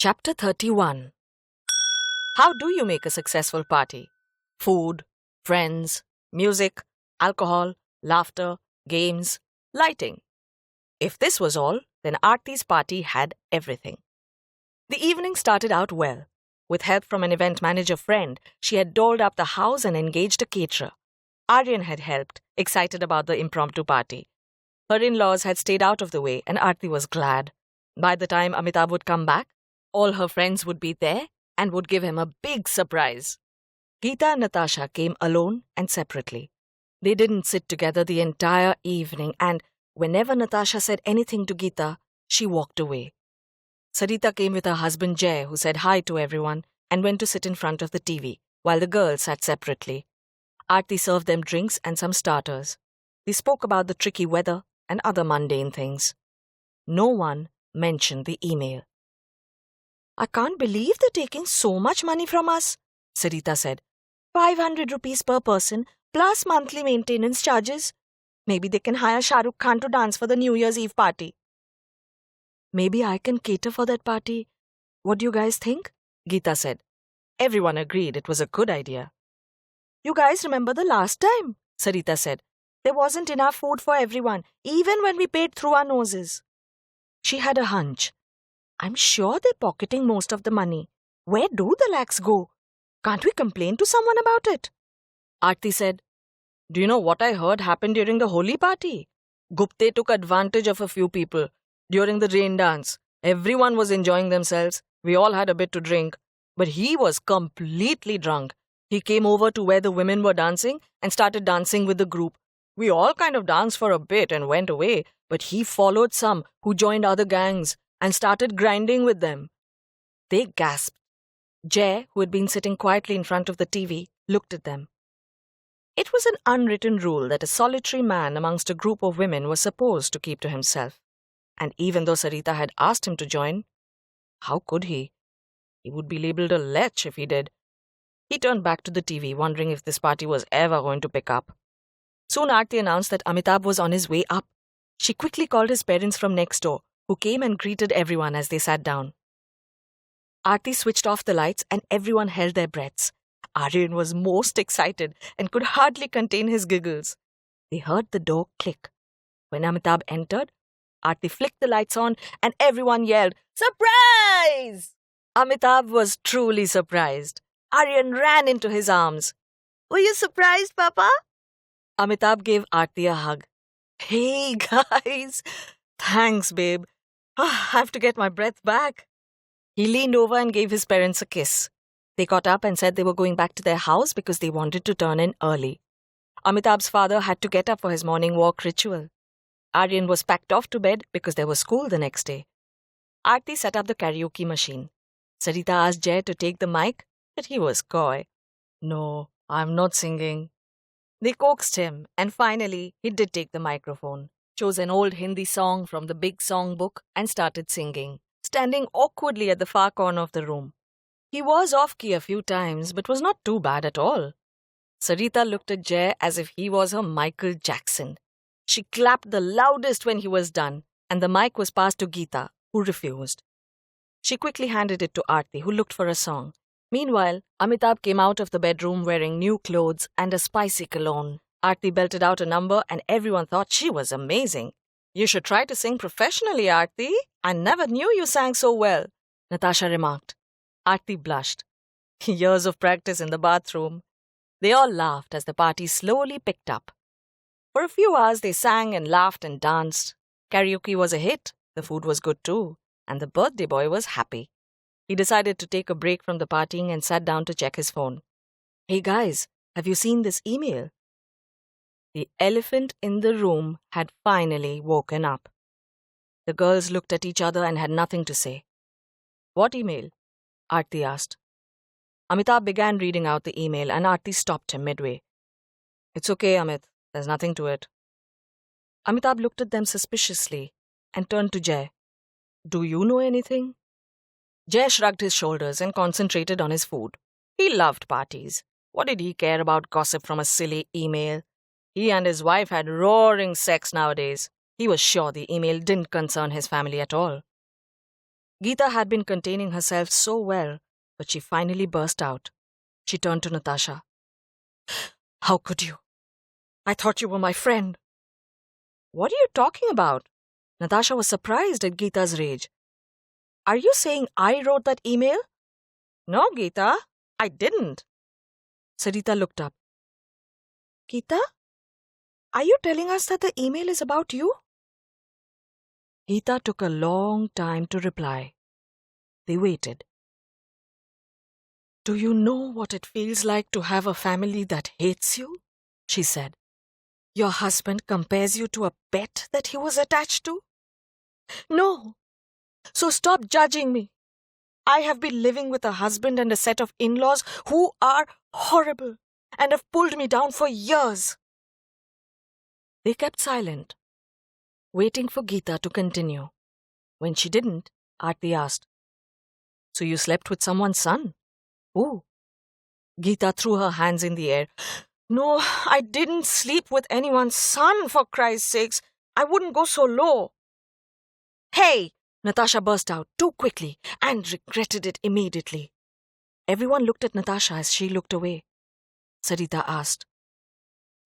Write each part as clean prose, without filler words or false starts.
Chapter 31. How do you make a successful party? Food, friends, music, alcohol, laughter, games, lighting. If this was all, then Aarti's party had everything. The evening started out well. With help from an event manager friend, she had dolled up the house and engaged a caterer. Aryan had helped, excited about the impromptu party. Her in-laws had stayed out of the way and Aarti was glad. By the time Amitabh would come back, all her friends would be there and would give him a big surprise. Geeta and Natasha came alone and separately. They didn't sit together the entire evening and whenever Natasha said anything to Geeta, she walked away. Sarita came with her husband Jay, who said hi to everyone and went to sit in front of the TV, while the girls sat separately. Aarti served them drinks and some starters. They spoke about the tricky weather and other mundane things. No one mentioned the email. "I can't believe they're taking so much money from us," Sarita said. 500 rupees per person plus monthly maintenance charges. Maybe they can hire Shah Rukh Khan to dance for the New Year's Eve party. "Maybe I can cater for that party. What do you guys think?" Geeta said. Everyone agreed it was a good idea. "You guys remember the last time?" Sarita said. "There wasn't enough food for everyone, even when we paid through our noses." She had a hunch. "I'm sure they're pocketing most of the money. Where do the lakhs go? Can't we complain to someone about it?" Aarti said, "Do you know what I heard happened during the Holi party? Gupte took advantage of a few people. During the rain dance, everyone was enjoying themselves. We all had a bit to drink. But he was completely drunk. He came over to where the women were dancing and started dancing with the group. We all kind of danced for a bit and went away, but he followed some who joined other gangs and started grinding with them." They gasped. Jay, who had been sitting quietly in front of the TV, looked at them. It was an unwritten rule that a solitary man amongst a group of women was supposed to keep to himself. And even though Sarita had asked him to join, how could he? He would be labelled a lech if he did. He turned back to the TV, wondering if this party was ever going to pick up. Soon Aarti announced that Amitabh was on his way up. She quickly called his parents from next door, who came and greeted everyone as they sat down. Aarti switched off the lights and everyone held their breaths. Aryan was most excited and could hardly contain his giggles. They heard the door click. When Amitabh entered, Aarti flicked the lights on and everyone yelled, "Surprise!" Amitabh was truly surprised. Aryan ran into his arms. "Were you surprised, Papa?" Amitabh gave Aarti a hug. "Hey, guys! Thanks, babe. I have to get my breath back." He leaned over and gave his parents a kiss. They got up and said they were going back to their house because they wanted to turn in early. Amitabh's father had to get up for his morning walk ritual. Aryan was packed off to bed because there was school the next day. Aarti set up the karaoke machine. Sarita asked Jay to take the mic, but he was coy. "No, I'm not singing." They coaxed him, and finally, he did take the microphone, chose an old Hindi song from the big songbook, and started singing, standing awkwardly at the far corner of the room. He was off-key a few times, but was not too bad at all. Sarita looked at Jay as if he was her Michael Jackson. She clapped the loudest when he was done, and the mic was passed to Geeta, who refused. She quickly handed it to Aarti, who looked for a song. Meanwhile, Amitabh came out of the bedroom wearing new clothes and a spicy cologne. Aarti belted out a number and everyone thought she was amazing. "You should try to sing professionally, Aarti. I never knew you sang so well," Natasha remarked. Aarti blushed. Years of practice in the bathroom. They all laughed as the party slowly picked up. For a few hours they sang and laughed and danced. Karaoke was a hit, the food was good too, and the birthday boy was happy. He decided to take a break from the partying and sat down to check his phone. "Hey guys, have you seen this email?" The elephant in the room had finally woken up. The girls looked at each other and had nothing to say. "What email?" Aarti asked. Amitabh began reading out the email and Aarti stopped him midway. "It's okay, Amit. There's nothing to it." Amitabh looked at them suspiciously and turned to Jay. "Do you know anything?" Jay shrugged his shoulders and concentrated on his food. He loved parties. What did he care about gossip from a silly email? He and his wife had roaring sex nowadays. He was sure the email didn't concern his family at all. Geeta had been containing herself so well, but she finally burst out. She turned to Natasha. How could you? I thought you were my friend. What are you talking about? Natasha was surprised at Geeta's rage. Are you saying I wrote that email? No, Geeta, I didn't. Sarita looked up. Geeta, are you telling us that the email is about you? Geeta took a long time to reply. They waited. Do you know what it feels like to have a family that hates you? She said. Your husband compares you to a pet that he was attached to? No. So stop judging me. I have been living with a husband and a set of in-laws who are horrible and have pulled me down for years. They kept silent, waiting for Geeta to continue. When she didn't, Aarti asked, So you slept with someone's son? Who? Geeta threw her hands in the air. No, I didn't sleep with anyone's son, for Christ's sakes. I wouldn't go so low. Hey! Natasha burst out too quickly and regretted it immediately. Everyone looked at Natasha as she looked away. Sarita asked,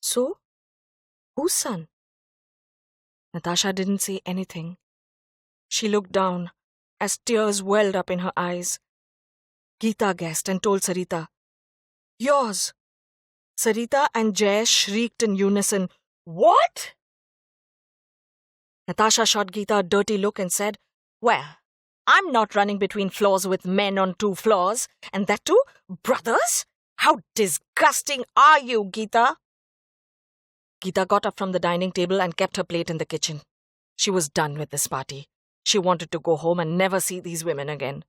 So? Whose son? Natasha didn't say anything. She looked down as tears welled up in her eyes. Geeta guessed and told Sarita, Yours. Sarita and Jay shrieked in unison, What? Natasha shot Geeta a dirty look and said, Well, I'm not running between floors with men on 2 floors, and that too, brothers? How disgusting are you, Geeta? Geeta got up from the dining table and kept her plate in the kitchen. She was done with this party. She wanted to go home and never see these women again.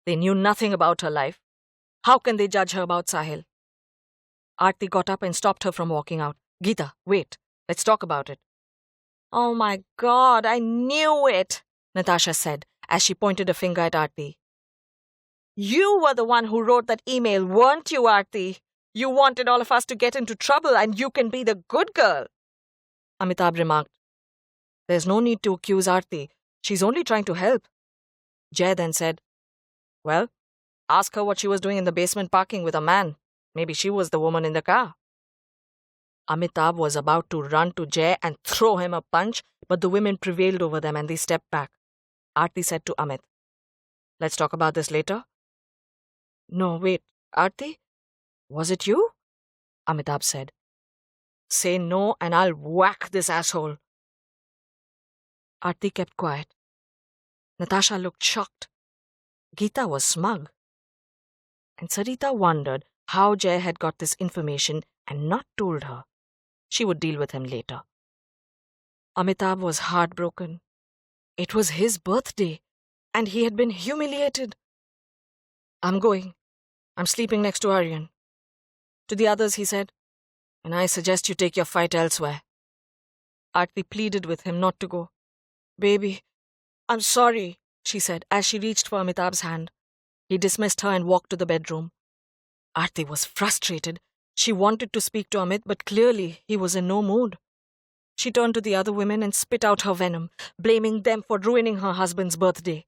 They knew nothing about her life. How can they judge her about Sahil? Aarti got up and stopped her from walking out. Geeta, wait. Let's talk about it. Oh my God, I knew it, Natasha said as she pointed a finger at Aarti. You were the one who wrote that email, weren't you, Aarti? You wanted all of us to get into trouble and you can be the good girl. Amitabh remarked. There's no need to accuse Aarti. She's only trying to help. Jay then said, Well, ask her what she was doing in the basement parking with a man. Maybe she was the woman in the car. Amitabh was about to run to Jay and throw him a punch, but the women prevailed over them and they stepped back. Aarti said to Amit, Let's talk about this later. No, wait, Aarti? Was it you? Amitabh said. Say no and I'll whack this asshole. Aarti kept quiet. Natasha looked shocked. Geeta was smug. And Sarita wondered how Jay had got this information and not told her. She would deal with him later. Amitabh was heartbroken. It was his birthday, and he had been humiliated. I'm going. I'm sleeping next to Aryan. To the others, he said, And I suggest you take your fight elsewhere. Aarti pleaded with him not to go. Baby, I'm sorry, she said as she reached for Amitabh's hand. He dismissed her and walked to the bedroom. Aarti was frustrated. She wanted to speak to Amit, but clearly he was in no mood. She turned to the other women and spit out her venom, blaming them for ruining her husband's birthday.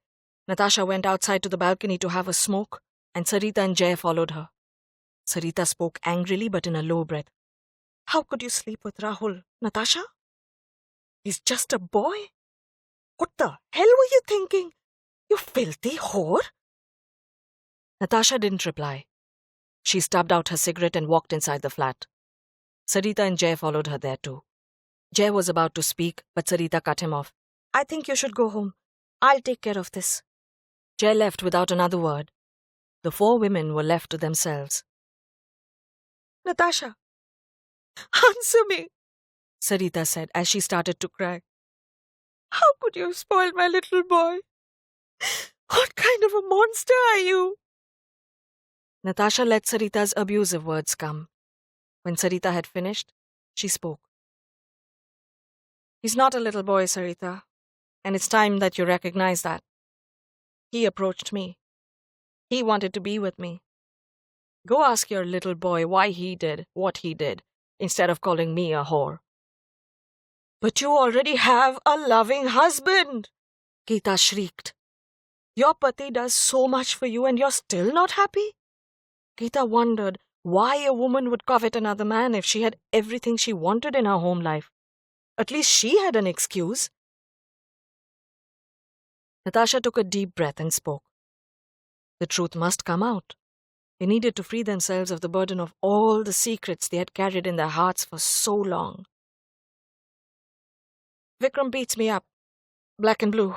Natasha went outside to the balcony to have a smoke, and Sarita and Jay followed her. Sarita spoke angrily but in a low breath. How could you sleep with Rahul, Natasha? He's just a boy. What the hell were you thinking? You filthy whore? Natasha didn't reply. She stubbed out her cigarette and walked inside the flat. Sarita and Jay followed her there too. Jay was about to speak, but Sarita cut him off. I think you should go home. I'll take care of this. Jay left without another word. The 4 women were left to themselves. Natasha, answer me, Sarita said as she started to cry. How could you spoil my little boy? What kind of a monster are you? Natasha let Sarita's abusive words come. When Sarita had finished, she spoke. He's not a little boy, Sarita, and it's time that you recognize that. He approached me. He wanted to be with me. Go ask your little boy why he did what he did, instead of calling me a whore. But you already have a loving husband, Geeta shrieked. Your pati does so much for you and you're still not happy? Geeta wondered why a woman would covet another man if she had everything she wanted in her home life. At least she had an excuse. Natasha took a deep breath and spoke. The truth must come out. They needed to free themselves of the burden of all the secrets they had carried in their hearts for so long. Vikram beats me up. Black and blue,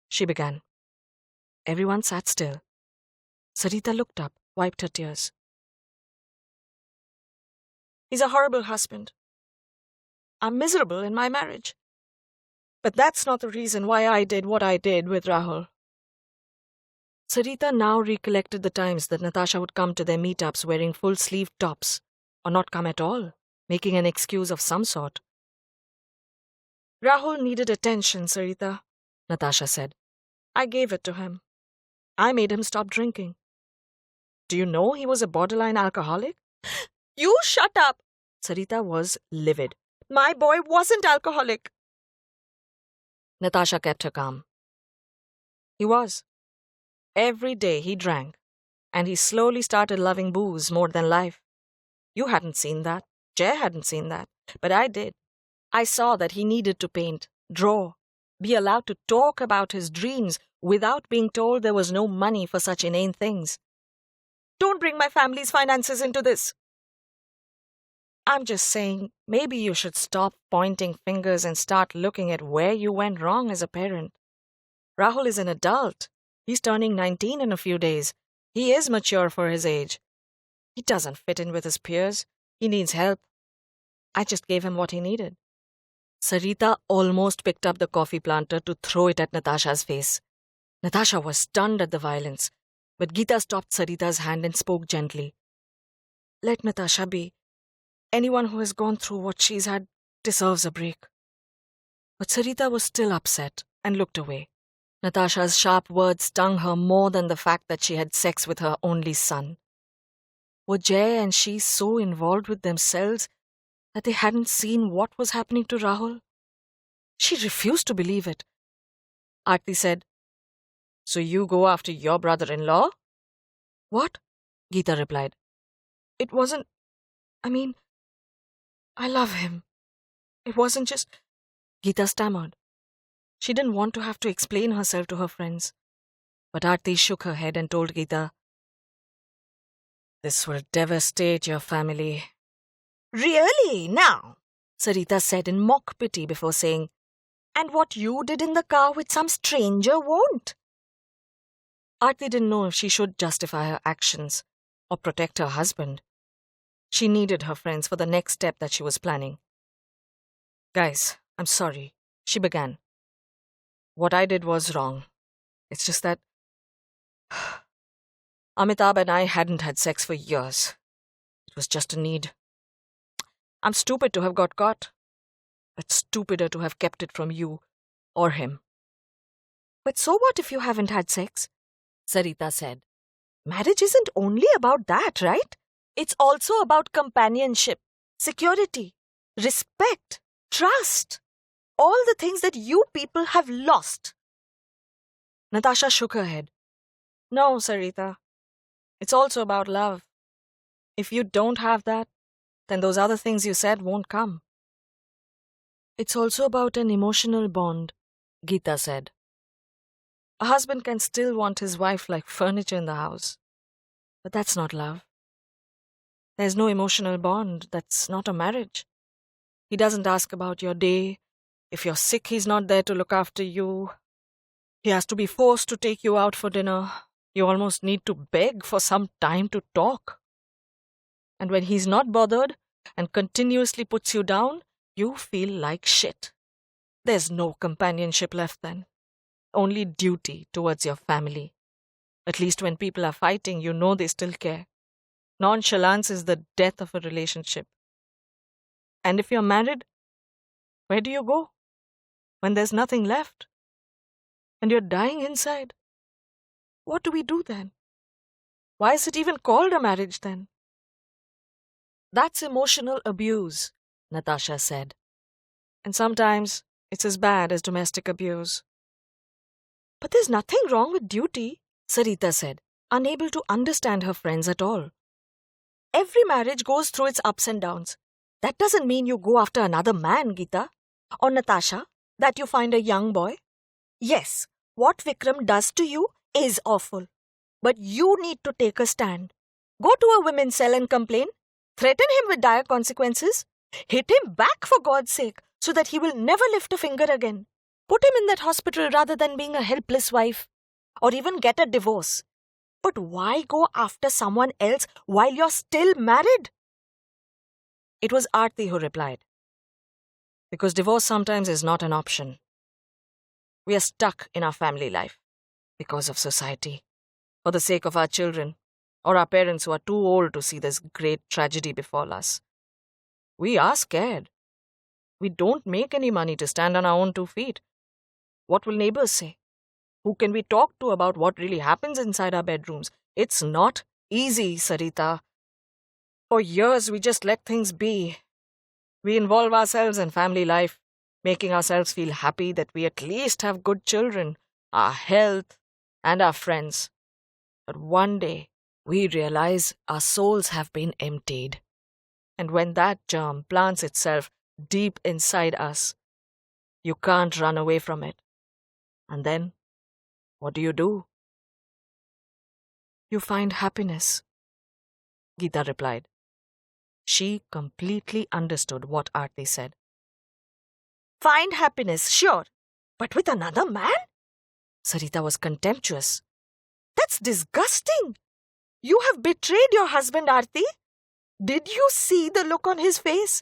she began. Everyone sat still. Sarita looked up, wiped her tears. He's a horrible husband. I'm miserable in my marriage. But that's not the reason why I did what I did with Rahul. Sarita now recollected the times that Natasha would come to their meetups wearing full-sleeved tops, or not come at all, making an excuse of some sort. Rahul needed attention, Sarita, Natasha said. I gave it to him. I made him stop drinking. Do you know he was a borderline alcoholic? You shut up! Sarita was livid. My boy wasn't alcoholic. Natasha kept her calm. He was. Every day he drank, and he slowly started loving booze more than life. You hadn't seen that. Jay hadn't seen that. But I did. I saw that he needed to paint, draw, be allowed to talk about his dreams without being told there was no money for such inane things. Don't bring my family's finances into this. I'm just saying, maybe you should stop pointing fingers and start looking at where you went wrong as a parent. Rahul is an adult. He's turning 19 in a few days. He is mature for his age. He doesn't fit in with his peers. He needs help. I just gave him what he needed. Sarita almost picked up the coffee planter to throw it at Natasha's face. Natasha was stunned at the violence, but Geeta stopped Sarita's hand and spoke gently. Let Natasha be. Anyone who has gone through what she's had deserves a break. But Sarita was still upset and looked away. Natasha's sharp words stung her more than the fact that she had sex with her only son. Were Jay and she so involved with themselves that they hadn't seen what was happening to Rahul? She refused to believe it. Aarti said, So you go after your brother-in-law? What? Geeta replied. It wasn't... I love him. It wasn't just... Geeta stammered. She didn't want to have to explain herself to her friends. But Aarti shook her head and told Geeta, This will devastate your family. Really? Now? Sarita said in mock pity before saying, And what you did in the car with some stranger won't. Aarti didn't know if she should justify her actions or protect her husband. She needed her friends for the next step that she was planning. Guys, I'm sorry, she began. What I did was wrong. It's just that Amitabh and I hadn't had sex for years. It was just a need. I'm stupid to have got caught, but stupider to have kept it from you or him. But so what if you haven't had sex? Sarita said. Marriage isn't only about that, right? It's also about companionship, security, respect, trust. All the things that you people have lost. Natasha shook her head. No, Sarita. It's also about love. If you don't have that, then those other things you said won't come. It's also about an emotional bond, Geeta said. A husband can still want his wife like furniture in the house. But that's not love. There's no emotional bond. That's not a marriage. He doesn't ask about your day. If you're sick, he's not there to look after you. He has to be forced to take you out for dinner. You almost need to beg for some time to talk. And when he's not bothered and continuously puts you down, you feel like shit. There's no companionship left then. Only duty towards your family. At least when people are fighting, you know they still care. Nonchalance is the death of a relationship. And if you're married, where do you go? When there's nothing left? And you're dying inside? What do we do then? Why is it even called a marriage then? That's emotional abuse, Natasha said. And sometimes it's as bad as domestic abuse. But there's nothing wrong with duty, Sarita said, unable to understand her friends at all. Every marriage goes through its ups and downs. That doesn't mean you go after another man, Geeta. Or Natasha, that you find a young boy. Yes, what Vikram does to you is awful. But you need to take a stand. Go to a women's cell and complain. Threaten him with dire consequences. Hit him back for God's sake, so that he will never lift a finger again. Put him in that hospital rather than being a helpless wife. Or even get a divorce. But why go after someone else while you're still married? It was Aarti who replied. Because divorce sometimes is not an option. We are stuck in our family life because of society, for the sake of our children, or our parents who are too old to see this great tragedy befall us. We are scared. We don't make any money to stand on our own 2 feet. What will neighbors say? Who can we talk to about what really happens inside our bedrooms? It's not easy, Sarita. For years, we just let things be. We involve ourselves in family life, making ourselves feel happy that we at least have good children, our health, and our friends. But one day, we realize our souls have been emptied. And when that germ plants itself deep inside us, you can't run away from it. And then, what do? You find happiness, Geeta replied. She completely understood what Aarti said. Find happiness, sure. But with another man? Sarita was contemptuous. That's disgusting. You have betrayed your husband, Aarti. Did you see the look on his face?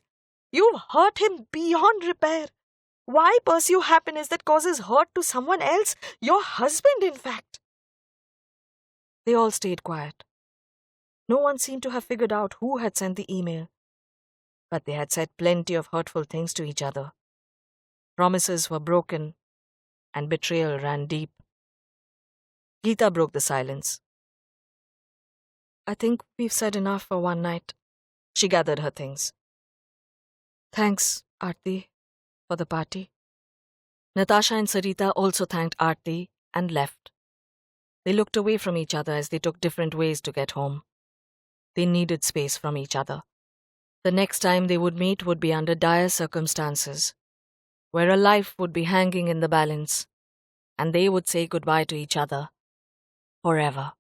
You've hurt him beyond repair. Why pursue happiness that causes hurt to someone else? Your husband, in fact. They all stayed quiet. No one seemed to have figured out who had sent the email. But they had said plenty of hurtful things to each other. Promises were broken, and betrayal ran deep. Geeta broke the silence. I think we've said enough for one night. She gathered her things. Thanks, Aarti, for the party. Natasha and Sarita also thanked Aarti and left. They looked away from each other as they took different ways to get home. They needed space from each other. The next time they would meet would be under dire circumstances, where a life would be hanging in the balance, and they would say goodbye to each other forever.